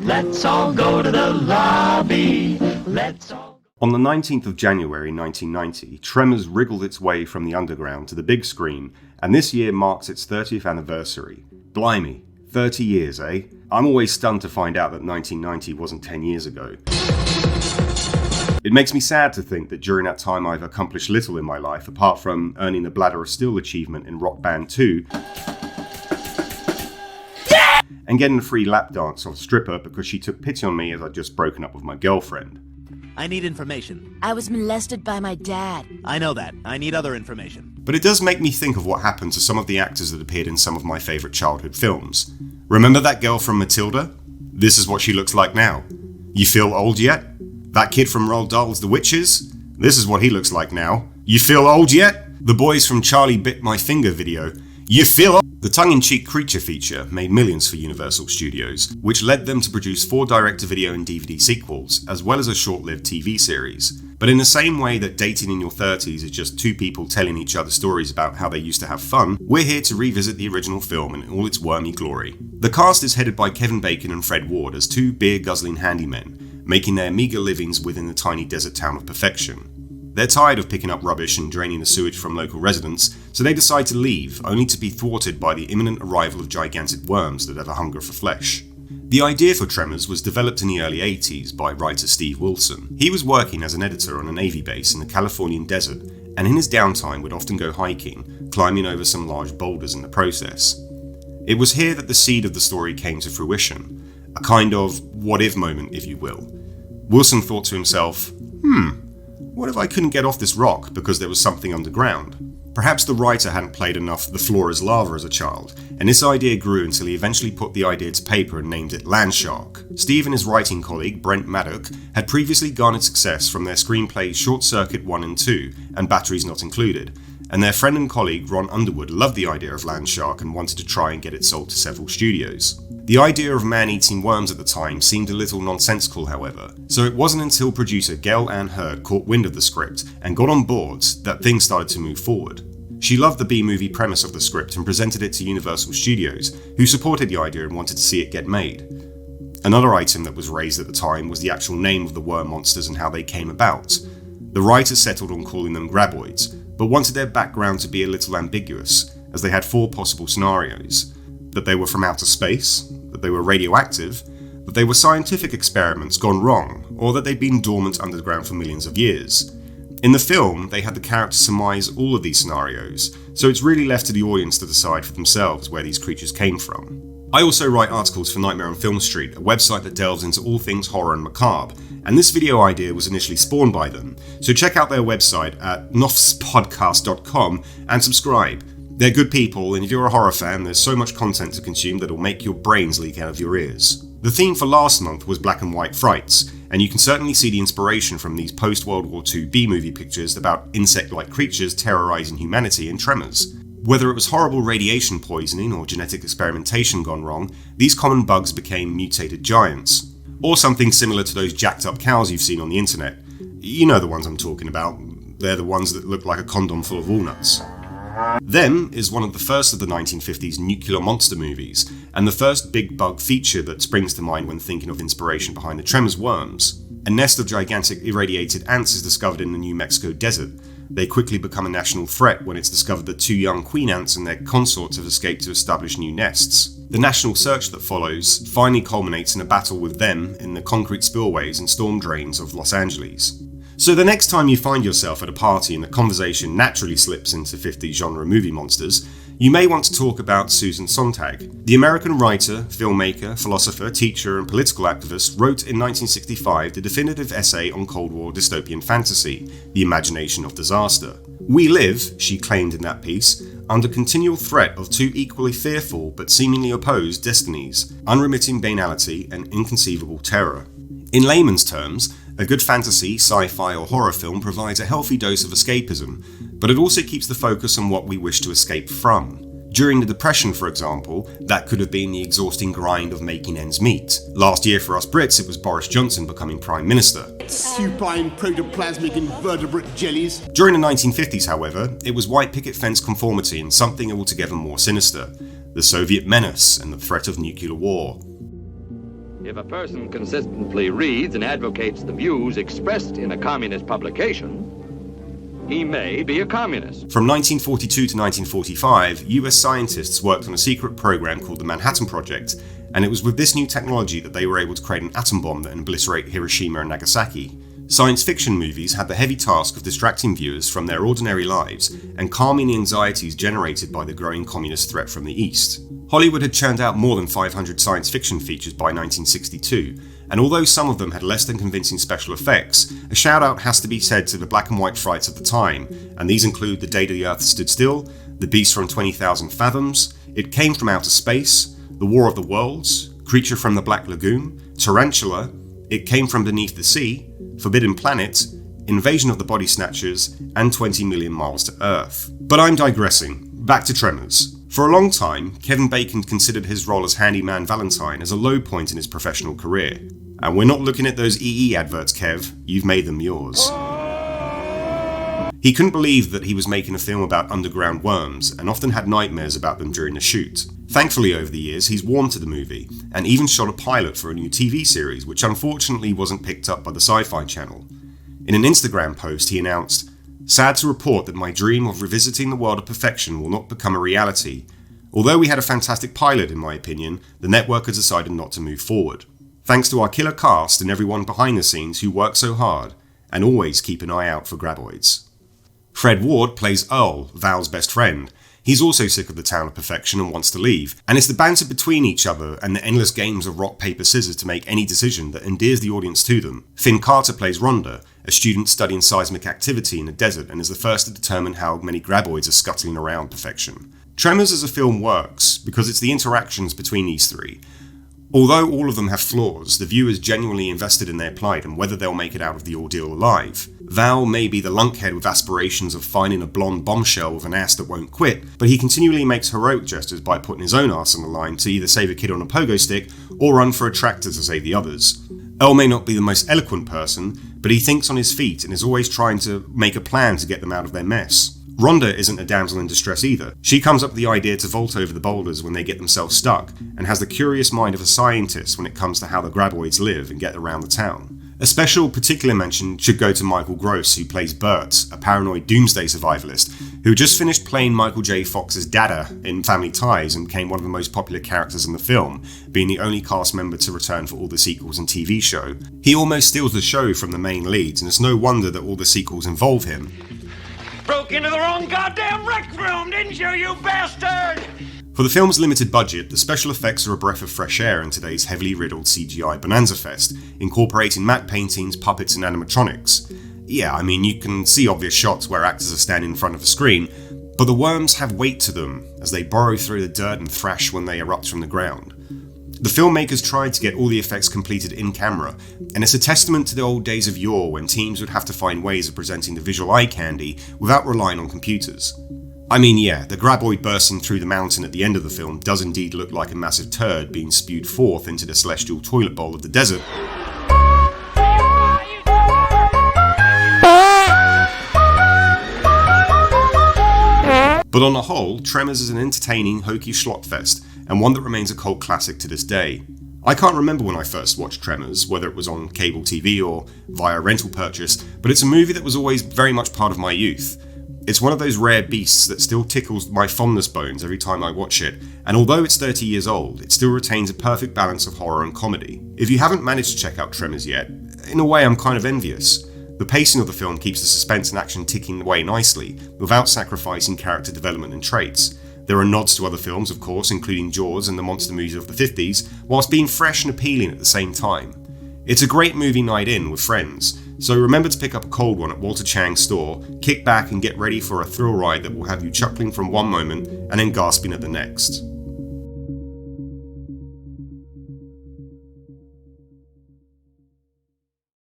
Let's all go to the lobby. Let's all... On the 19th of January 1990, Tremors wriggled its way from the underground to the big screen, and this year marks its 30th anniversary. Blimey, 30 years, eh? I'm always stunned to find out that 1990 wasn't 10 years ago. It makes me sad to think that during that time I've accomplished little in my life apart from earning the Bladder of Steel achievement in Rock Band 2 and getting a free lap dance off a stripper because she took pity on me as I'd just broken up with my girlfriend. I need information. I was molested by my dad. I know that. I need other information. But it does make me think of what happened to some of the actors that appeared in some of my favourite childhood films. Remember that girl from Matilda? This is what she looks like now. You feel old yet? That kid from Roald Dahl's The Witches? This is what he looks like now. You feel old yet? The boys from Charlie Bit My Finger video. You feel old? The tongue-in-cheek creature feature made millions for Universal Studios, which led them to produce 4 direct-to-video and DVD sequels, as well as a short-lived TV series. But in the same way that dating in your 30s is just 2 people telling each other stories about how they used to have fun, we're here to revisit the original film in all its wormy glory. The cast is headed by Kevin Bacon and Fred Ward as 2 beer-guzzling handymen, making their meagre livings within the tiny desert town of Perfection. They're tired of picking up rubbish and draining the sewage from local residents, so they decide to leave, only to be thwarted by the imminent arrival of gigantic worms that have a hunger for flesh. The idea for Tremors was developed in the early 80s by writer Steve Wilson. He was working as an editor on a Navy base in the Californian desert, and in his downtime would often go hiking, climbing over some large boulders in the process. It was here that the seed of the story came to fruition, a kind of what-if moment, if you will. Wilson thought to himself, what if I couldn't get off this rock because there was something underground? Perhaps the writer hadn't played enough The Floor is Lava as a child, and this idea grew until he eventually put the idea to paper and named it Landshark. Steve and his writing colleague, Brent Maddock, had previously garnered success from their screenplays Short Circuit 1 and 2, and Batteries Not Included, and their friend and colleague Ron Underwood loved the idea of Landshark and wanted to try and get it sold to several studios. The idea of man-eating worms at the time seemed a little nonsensical, however, so it wasn't until producer Gail Ann Hurd caught wind of the script and got on board that things started to move forward. She loved the B-movie premise of the script and presented it to Universal Studios, who supported the idea and wanted to see it get made. Another item that was raised at the time was the actual name of the worm monsters and how they came about. The writers settled on calling them graboids, but wanted their background to be a little ambiguous, as they had 4 possible scenarios. That they were from outer space, that they were radioactive, that they were scientific experiments gone wrong, or that they'd been dormant underground for millions of years. In the film, they had the characters surmise all of these scenarios, so it's really left to the audience to decide for themselves where these creatures came from. I also write articles for Nightmare on Film Street, a website that delves into all things horror and macabre, and this video idea was initially spawned by them, so check out their website at nofspodcast.com and subscribe. They're good people, and if you're a horror fan, there's so much content to consume that'll make your brains leak out of your ears. The theme for last month was black and white frights, and you can certainly see the inspiration from these post-World War II B-movie pictures about insect-like creatures terrorizing humanity in Tremors. Whether it was horrible radiation poisoning or genetic experimentation gone wrong, these common bugs became mutated giants. Or something similar to those jacked-up cows you've seen on the internet. You know the ones I'm talking about. They're the ones that look like a condom full of walnuts. Them is one of the first of the 1950s nuclear monster movies, and the first big bug feature that springs to mind when thinking of inspiration behind the Tremors worms. A nest of gigantic irradiated ants is discovered in the New Mexico desert. They quickly become a national threat when it's discovered that 2 young queen ants and their consorts have escaped to establish new nests. The national search that follows finally culminates in a battle with them in the concrete spillways and storm drains of Los Angeles. So the next time you find yourself at a party and the conversation naturally slips into 50 genre movie monsters, you may want to talk about Susan Sontag. The American writer, filmmaker, philosopher, teacher and political activist wrote in 1965 the definitive essay on Cold War dystopian fantasy, The Imagination of Disaster. We live, she claimed in that piece, under continual threat of 2 equally fearful but seemingly opposed destinies, unremitting banality and inconceivable terror. In layman's terms, a good fantasy, sci-fi or horror film provides a healthy dose of escapism, but it also keeps the focus on what we wish to escape from. During the Depression, for example, that could have been the exhausting grind of making ends meet. Last year for us Brits, it was Boris Johnson becoming Prime Minister. Supine protoplasmic invertebrate jellies. During the 1950s, however, it was white picket fence conformity and something altogether more sinister. The Soviet menace and the threat of nuclear war. If a person consistently reads and advocates the views expressed in a communist publication, he may be a communist. From 1942 to 1945, US scientists worked on a secret program called the Manhattan Project, and it was with this new technology that they were able to create an atom bomb that obliterated Hiroshima and Nagasaki. Science fiction movies had the heavy task of distracting viewers from their ordinary lives and calming the anxieties generated by the growing communist threat from the East. Hollywood had churned out more than 500 science fiction features by 1962, and although some of them had less than convincing special effects, a shout out has to be said to the black and white frights of the time, and these include The Day the Earth Stood Still, The Beast from 20,000 Fathoms, It Came from Outer Space, The War of the Worlds, Creature from the Black Lagoon, Tarantula, It Came from Beneath the Sea, Forbidden Planet, Invasion of the Body Snatchers, and 20 Million Miles to Earth. But I'm digressing. Back to Tremors. For a long time, Kevin Bacon considered his role as Handyman Valentine as a low point in his professional career. And we're not looking at those EE adverts, Kev. You've made them yours. He couldn't believe that he was making a film about underground worms, and often had nightmares about them during the shoot. Thankfully, over the years, he's warmed to the movie, and even shot a pilot for a new TV series, which unfortunately wasn't picked up by the Sci-Fi Channel. In an Instagram post, he announced, "Sad to report that my dream of revisiting the world of perfection will not become a reality. Although we had a fantastic pilot, in my opinion, the network has decided not to move forward. Thanks to our killer cast and everyone behind the scenes who work so hard, and always keep an eye out for graboids." Fred Ward plays Earl, Val's best friend. He's also sick of the town of perfection and wants to leave, and it's the banter between each other and the endless games of rock, paper, scissors to make any decision that endears the audience to them. Finn Carter plays Rhonda, a student studying seismic activity in the desert and is the first to determine how many graboids are scuttling around perfection. Tremors as a film works because it's the interactions between these three. Although all of them have flaws, the viewer is genuinely invested in their plight and whether they'll make it out of the ordeal alive. Val may be the lunkhead with aspirations of finding a blonde bombshell with an ass that won't quit, but he continually makes heroic gestures by putting his own ass on the line to either save a kid on a pogo stick or run for a tractor to save the others. Earl may not be the most eloquent person, but he thinks on his feet and is always trying to make a plan to get them out of their mess. Rhonda isn't a damsel in distress either. She comes up with the idea to vault over the boulders when they get themselves stuck, and has the curious mind of a scientist when it comes to how the graboids live and get around the town. A special particular mention should go to Michael Gross, who plays Bert, a paranoid doomsday survivalist, who just finished playing Michael J. Fox's Dada in Family Ties and became one of the most popular characters in the film, being the only cast member to return for all the sequels and TV show. He almost steals the show from the main leads, and it's no wonder that all the sequels involve him. Broke into the wrong goddamn rec room, didn't you, you bastard? For the film's limited budget, the special effects are a breath of fresh air in today's heavily riddled CGI bonanza fest, incorporating matte paintings, puppets and animatronics. Yeah, I mean, you can see obvious shots where actors are standing in front of a screen, but the worms have weight to them as they burrow through the dirt and thrash when they erupt from the ground. The filmmakers tried to get all the effects completed in camera, and it's a testament to the old days of yore when teams would have to find ways of presenting the visual eye candy without relying on computers. I mean, yeah, the graboid bursting through the mountain at the end of the film does indeed look like a massive turd being spewed forth into the celestial toilet bowl of the desert. But on the whole, Tremors is an entertaining, hokey schlockfest, and one that remains a cult classic to this day. I can't remember when I first watched Tremors, whether it was on cable TV or via rental purchase, but it's a movie that was always very much part of my youth. It's one of those rare beasts that still tickles my fondness bones every time I watch it, and although it's 30 years old, it still retains a perfect balance of horror and comedy. If you haven't managed to check out Tremors yet, in a way I'm kind of envious. The pacing of the film keeps the suspense and action ticking away nicely, without sacrificing character development and traits. There are nods to other films, of course, including Jaws and the monster movies of the 50s, whilst being fresh and appealing at the same time. It's a great movie night in with friends, so remember to pick up a cold one at Walter Chang's store, kick back and get ready for a thrill ride that will have you chuckling from one moment and then gasping at the next.